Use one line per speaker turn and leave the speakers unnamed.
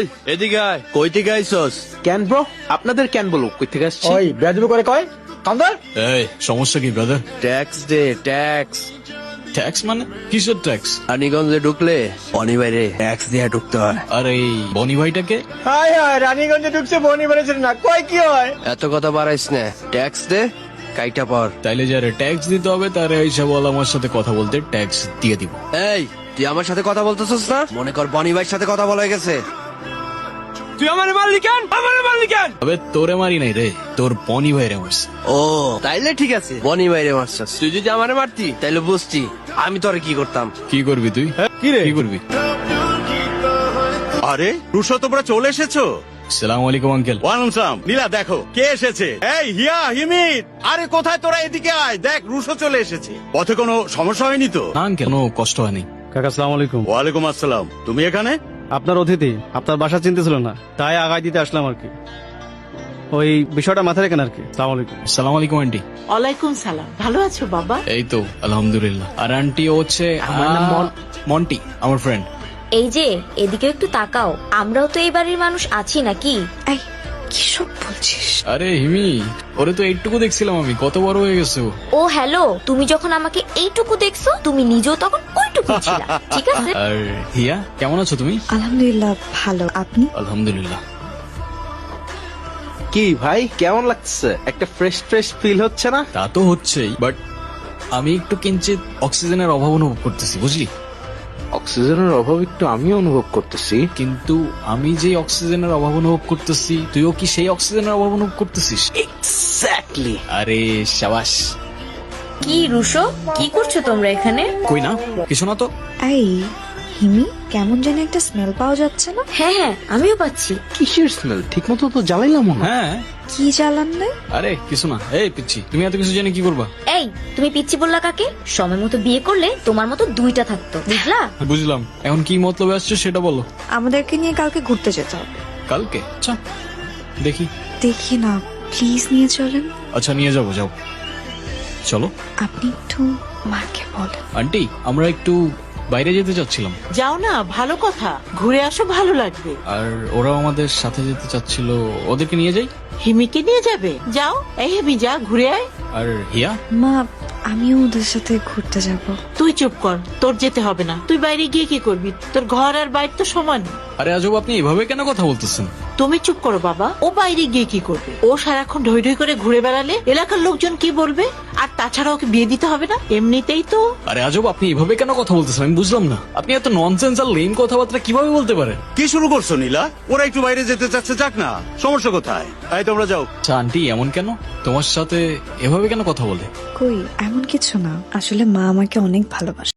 এই এদিকে আয়। কই থেকে আইছস?
কেন ব্রো? আপনাদের কেন বলবো কই থেকে আসছি?
ওই বেয়াদবি করে কয় কান্দার।
এই সমস্যা কি ব্রাদার?
ট্যাক্স দে, ট্যাক্স।
ট্যাক্স মানে কিসের ট্যাক্স?
রানীগঞ্জে ঢুকলে অনিবাইরে ট্যাক্স দিয়ে ঢুকতে হয়।
আর এই বনি ভাইটাকে?
হাই হাই, রানীগঞ্জে ঢুকছে বনি বেড়েছে না, কয় কি হয়?
এত কথা বাড়াইস না, ট্যাক্স দে, কাইটা পর।
তাইলে যারা ট্যাক্স দিতে হবে তারা এইসব বল আমার সাথে কথা বলতে ট্যাক্স দিয়ে দিব।
এই তুই আমার সাথে কথা বলতেছস না? মনে কর বনি ভাইয়ের সাথে কথা বলা হয়ে গেছে। তুই আমারে মারলি কেন? আমারে মারলি কেন?
তবে তোরে মারি নাই রে, তোর বনি ভাইরে মারছি।
ও তাইলে ঠিক আছে, বনি ভাইরে মারছস। তুই যদি আমারে মারতি তাইলে বুঝতি আমি তোরে কি করতাম।
কি করবি তুই?
কি রে?
কি করবি?
আরে রুশো, তোমরা চলে এসেছো?
সালাম আলাইকুম আঙ্কেল।
ওয়ালাইকুম সালাম। নীলা দেখো কে এসেছে। এই হিয়া, হিমিত, আরে কোথায় তোরা? এদিকে আয়, দেখ রুশো চলে এসেছে। পথে কোনো সমস্যা হয়নি তো?
না আঙ্কেল, কোনো কষ্ট হয়নি।
কাকা আসসালামু আলাইকুম।
ওয়ালাইকুম আসসালাম। তুমি এখানে?
আপনার অতিথি আপনার বাসা চিনতেছিল না, তাই আগায় দিতে আসলাম আর কি। ওই বিষয়টা মাথায় রেখেন আর কি। আসসালামু আলাইকুম।
সালাম আলাইকুম আন্টি।
ওয়ালাইকুম সালাম। ভালো আছো বাবা?
এই তো আলহামদুলিল্লাহ। আর আন্টি হচ্ছে মন্টি, আমার ফ্রেন্ড।
এই যে এদিকে একটু তাকাও, আমরাও তো এই বাড়ির মানুষ আছি নাকি? এই কি সব বলছিস?
আরে হিমি, ওরে তো এইটুকু দেখছিলাম আমি, কত বড় হয়ে গেছে ও।
ও হ্যালো, তুমি যখন আমাকে এইটুকু দেখছো তুমি নিজেও তখন ওইটুকু ছিলা, ঠিক আছে?
আর হিয়া, কেমন আছো তুমি?
আলহামদুলিল্লাহ ভালো, আপনি?
আলহামদুলিল্লাহ।
কি ভাই কেমন লাগছে? একটা ফ্রেশ ফ্রেশ ফিল হচ্ছে না?
তা তো হচ্ছেই, বাট আমি একটু কিঞ্চিত অক্সিজেনের অভাব অনুভব করতেছি, বুঝলি?
অক্সিজেনের অভাব একটু আমিও অনুভব করতেছি।
কিন্তু আমি যে অক্সিজেনের অভাব অনুভব করতেছি, তুইও কি সেই অক্সিজেনের অভাব অনুভব করতেছিস?
এক্স্যাক্টলি।
আরে সাবাস।
কি রুশো, কি করছো তোমরা এখানে?
কই না, কিছু না তো।
এই হিমি, কেমন যেন একটা স্মেল পাওয়া যাচ্ছে না?
হ্যাঁ হ্যাঁ, আমিও পাচ্ছি।
কিসের স্মেল? ঠিক মতো তো জ্বালাইলাম না।
হ্যাঁ,
কি জ্বালান রে?
আরে কিছু না। এই পিচ্ছি, তুমি এত কিছু জেনে কি করবা?
এই তুমি পিচ্ছি বললা কাকে? সময় মতো বিয়ে করলে তোমার মতো দুইটা থাকতো, বুঝলা?
বুঝলাম, এখন কি মতলবে আসছো সেটা বলো।
আমাদেরকে নিয়ে কালকে ঘুরতে যেতে হবে।
কালকে? আচ্ছা দেখি।
দেখি না, প্লিজ নিয়ে চলেন।
আচ্ছা নিয়ে যাবো, যাও চলো।
আপনি একটু মাকে বলেন।
আন্টি, আমরা একটু বাইরে যেতে চাচ্ছিলাম।
যাও না, ভালো কথা, ঘুরে আসো, ভালো লাগবে।
আর ওরাও আমাদের সাথে যেতে চাচ্ছিল, ওদেরকে নিয়ে যাই।
হিমিকে নিয়ে যাবে? যাও, এই হিমি যা, ঘুরে আয়।
আর হিয়া?
মা, আমিও ওদের সাথে ঘুরতে যাব।
তুই চুপ কর, তোর যেতে হবে না। তুই বাইরে গিয়ে কি করবি? তোর ঘর আর বাইরে তো সমান।
আরে আজব, আপনি এভাবে কেন কথা বলতেছেন?
তুমি চুপ করো বাবা। ও বাইরে গিয়ে কি করবে? ও সারাক্ষণ ঢই ঢই করে ঘুরে বেড়ালে এলাকার লোকজন কি বলবে? আর তাছাড়া ওকে বিয়ে দিতে হবে না এমনিতেই তো।
আরে আজব, আপনি এভাবে কেন কথা বলতেছেন আমি বুঝলাম না। আপনি এত ননসেন্স আর লেম কথাবার্তা কিভাবে বলতে পারেন?
কি শুরু করছো নীলা? ওরা একটু বাইরে যেতে চাচ্ছে, যাক না, সমস্যা কোথায়? এই তোমরা যাও।
আচ্ছা আন্টি, এমন কেন? তোমার সাথে এভাবে কেন কথা বলে?
কই, এমন কিছু না, আসলে মা আমাকে অনেক ভালোবাসে।